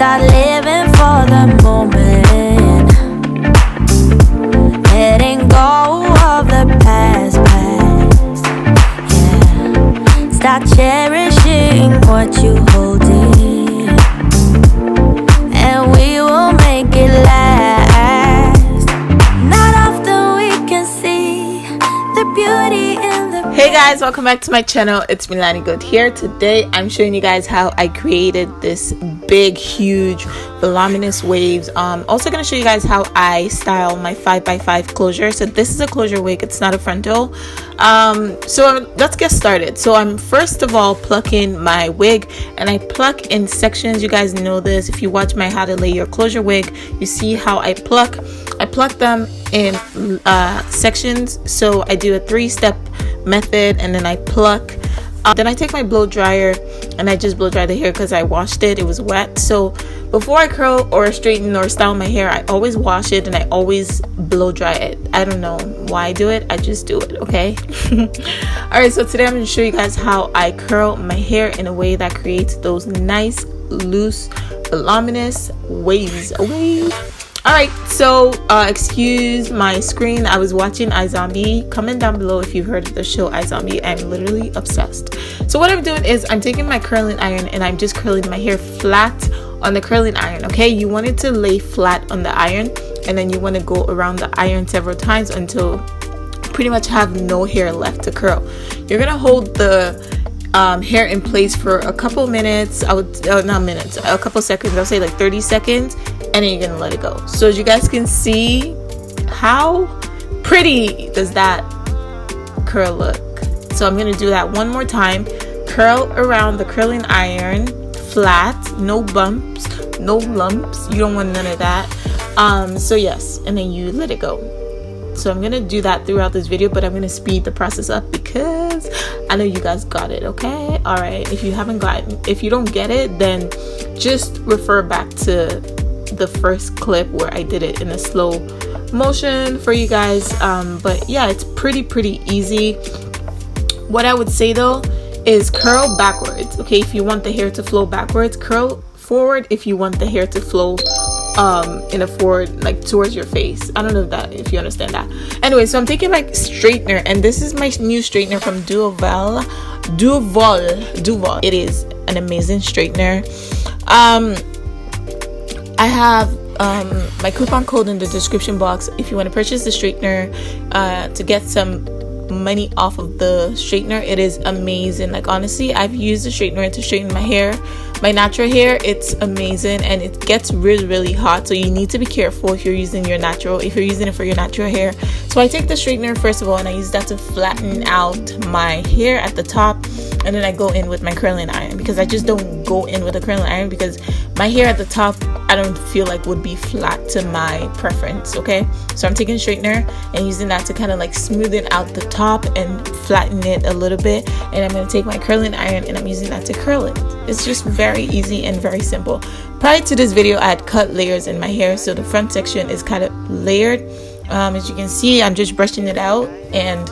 Start living for the moment, letting go of the past. Yeah, start cherishing what you hold in, and we will make it last. Not often we can see the beauty in the. Hey guys, welcome back to my channel. It's Milani Good here. Today I'm showing you guys how I created this big huge voluminous waves. Also gonna show you guys how I style my 5x5 closure. So this is a closure wig, it's not a frontal. So let's get started. So I'm first of all plucking my wig, and I pluck in sections. You guys know this. If you watch my how to lay your closure wig, you see how I pluck them in sections. So I do a 3-step method, and then I pluck. Then I take my blow dryer and I just blow dry the hair because I washed it. It was wet. So before I curl or straighten or style my hair, I always wash it and I always blow dry it. I don't know why I do it. I just do it. Okay. All right. So today I'm going to show you guys how I curl my hair in a way that creates those nice, loose, voluminous waves. Alright, so excuse my screen. I was watching iZombie. Comment down below if you've heard of the show iZombie. I'm literally obsessed. So what I'm doing is I'm taking my curling iron and I'm just curling my hair flat on the curling iron. Okay, you want it to lay flat on the iron, and then you want to go around the iron several times until you pretty much have no hair left to curl. You're gonna hold the hair in place for a couple minutes. Not minutes, a couple seconds. I'll say like 30 seconds, and then you're gonna let it go. So as you guys can see, how pretty does that curl look? So I'm gonna do that one more time. Curl around the curling iron flat, no bumps, no lumps. You don't want none of that. So yes, and then you let it go. So I'm gonna do that throughout this video, but I'm gonna speed the process up because I know you guys got it. Okay, all right. If you don't get it, then just refer back to the first clip where I did it in a slow motion for you guys. But yeah, it's pretty easy. What I would say though is curl backwards. Okay, if you want the hair to flow backwards, curl forward if you want the hair to flow in a forward, like towards your face. I don't know if you understand that. Anyway, so I'm taking my straightener, and this is my new straightener from Duval. It is an amazing straightener. I have my coupon code in the description box if you want to purchase the straightener to get some money off of the straightener. It is amazing. Like honestly, I've used the straightener to straighten my hair, my natural hair. It's amazing, and it gets really hot, so you need to be careful if you're using it for your natural hair. So I take the straightener first of all, and I use that to flatten out my hair at the top, and then I go in with my curling iron, because I just don't go in with a curling iron because my hair at the top I don't feel like would be flat to my preference. Okay, so I'm taking straightener and using that to kind of like smoothen out the top and flatten it a little bit, and I'm going to take my curling iron and I'm using that to curl it. It's just very easy and very simple. Prior to this video, I had cut layers in my hair, so the front section is kind of layered. As you can see, I'm just brushing it out, and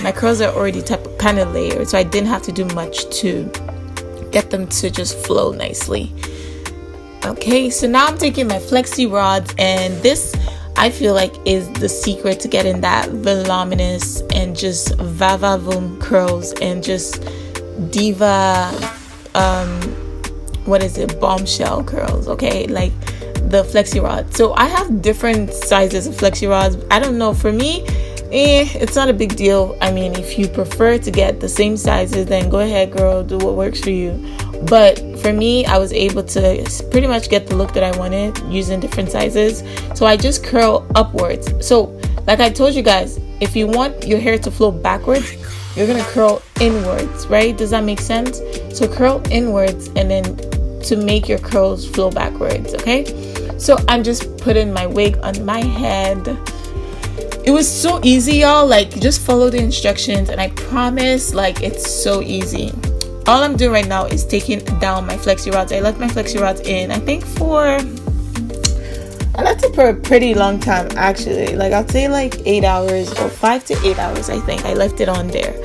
my curls are already kind of layered, so I didn't have to do much to get them to just flow nicely. Okay, so now I'm taking my Flexi rods, and this I feel like is the secret to getting that voluminous and just va-va-voom curls and just diva bombshell curls. Okay, like the Flexi rod. So I have different sizes of Flexi rods. I don't know, for me it's not a big deal. I mean, if you prefer to get the same sizes, then go ahead, girl, do what works for you. But for me, I was able to pretty much get the look that I wanted using different sizes. So I just curl upwards. So like I told you guys, if you want your hair to flow backwards, you're gonna curl inwards, right? Does that make sense? So curl inwards, and then to make your curls flow backwards. Okay, so I'm just putting my wig on my head. It was so easy, y'all. Like, just follow the instructions, and I promise, like, it's so easy. All I'm doing right now is taking down my Flexi rods. I left my Flexi rods in, I think I left it for a pretty long time, actually. Like, I'll say like 8 hours, or 5 to 8 hours. I think I left it on there.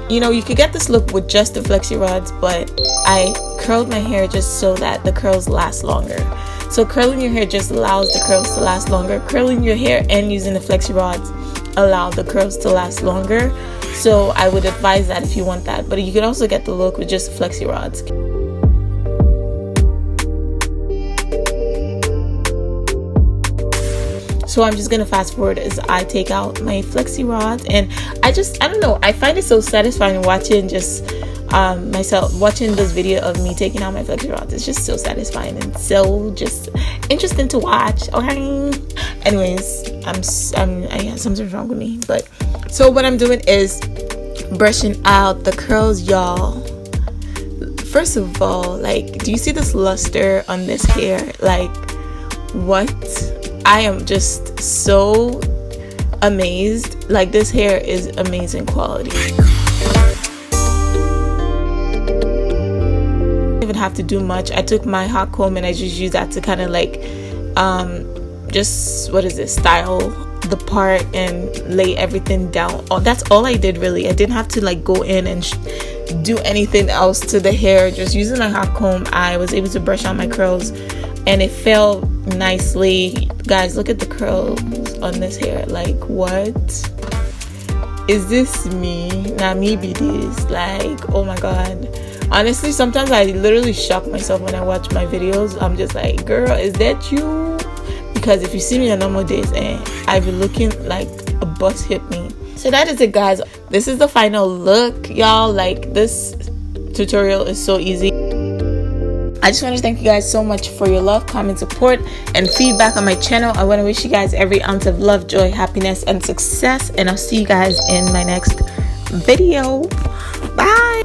You know, you could get this look with just the Flexi rods, but I curled my hair just so that the curls last longer. So curling your hair just allows the curls to last longer. Curling your hair and using the flexi rods allow the curls to last longer. So I would advise that if you want that. But you can also get the look with just flexi rods. So I'm just gonna fast forward as I take out my flexi rods, and I don't know, I find it so satisfying watching just myself watching this video of me taking out my flexi rods. It's just so satisfying and so just interesting to watch. Okay, anyways, something's wrong with me. But so what I'm doing is brushing out the curls, y'all. First of all, like, do you see this luster on this hair? Like, what? I am just so amazed. Like, this hair is amazing quality. Even have to do much. I took my hot comb and I just used that to kind of like just style the part and lay everything down. That's all I did, really. I didn't have to like go in and do anything else to the hair. Just using my hot comb, I was able to brush out my curls and it fell nicely. Guys, look at the curls on this hair. Like, what is this? Me not me be this? Like, oh my god. Honestly, sometimes I literally shock myself when I watch my videos. I'm just like, girl, is that you? Because if you see me on normal days, I be looking like a bus hit me. So that is it, guys. This is the final look, y'all. Like, this tutorial is so easy. I just want to thank you guys so much for your love, comment, support, and feedback on my channel. I want to wish you guys every ounce of love, joy, happiness, and success. And I'll see you guys in my next video. Bye.